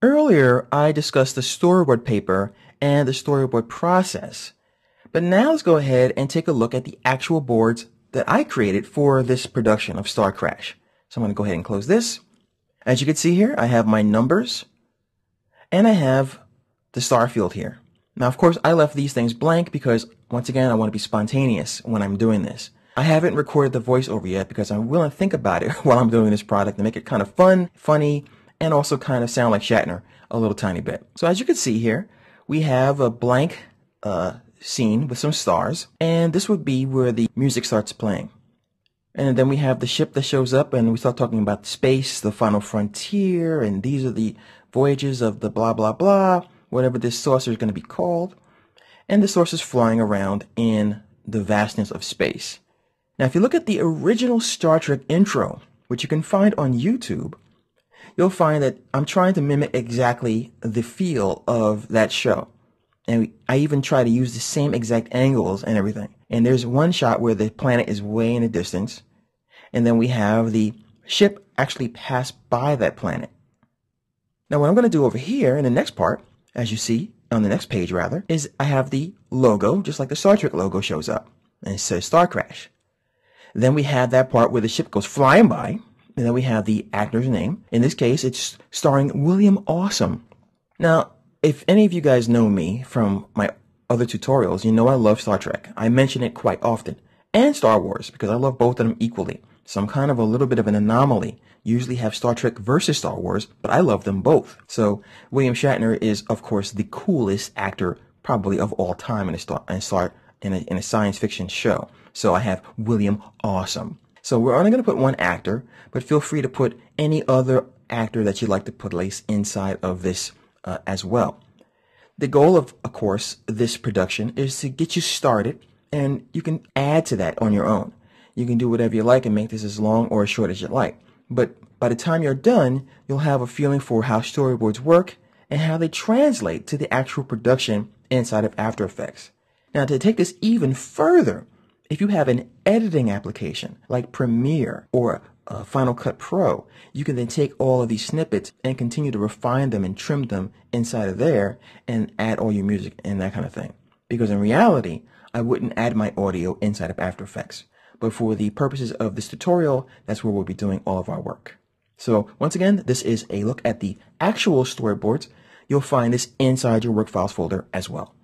Earlier, I discussed the storyboard paper and the storyboard process. But now let's go ahead and take a look at the actual boards that I created for this production of Star Crash. So I'm going to go ahead and close this. As you can see here, I have my numbers and I have the star field here. Now, of course, I left these things blank because, once again, I want to be spontaneous when I'm doing this. I haven't recorded the voiceover yet because I'm willing to think about it while I'm doing this product to make it kind of fun, funny, and also kind of sound like Shatner a little tiny bit. So as you can see here, we have a blank scene with some stars, and this would be where the music starts playing. And then we have the ship that shows up, and we start talking about space, the final frontier, and these are the voyages of the blah, blah, blah, whatever this saucer is going to be called. And the saucer is flying around in the vastness of space. Now, if you look at the original Star Trek intro, which you can find on YouTube, you'll find that I'm trying to mimic exactly the feel of that show. And I even try to use the same exact angles and everything. And there's one shot where the planet is way in the distance. And then we have the ship actually pass by that planet. Now, what I'm going to do over here in the next part, as you see on the next page rather, is I have the logo, just like the Star Trek logo shows up. And it says Star Crash. Then we have that part where the ship goes flying by. And then we have the actor's name. In this case, it's starring William Awesome. Now, if any of you guys know me from my other tutorials, you know I love Star Trek. I mention it quite often. And Star Wars, because I love both of them equally. So I'm kind of a little bit of an anomaly. Usually have Star Trek versus Star Wars, but I love them both. So William Shatner is, of course, the coolest actor probably of all time in a science fiction show. So I have William Awesome. So we're only going to put one actor, but feel free to put any other actor that you'd like to place inside of this as well. The goal of course, this production is to get you started, and you can add to that on your own. You can do whatever you like and make this as long or as short as you like. But by the time you're done, you'll have a feeling for how storyboards work and how they translate to the actual production inside of After Effects. Now, to take this even further, if you have an editing application like Premiere or Final Cut Pro, you can then take all of these snippets and continue to refine them and trim them inside of there and add all your music and that kind of thing. Because in reality, I wouldn't add my audio inside of After Effects. But for the purposes of this tutorial, that's where we'll be doing all of our work. So once again, this is a look at the actual storyboards. You'll find this inside your work files folder as well.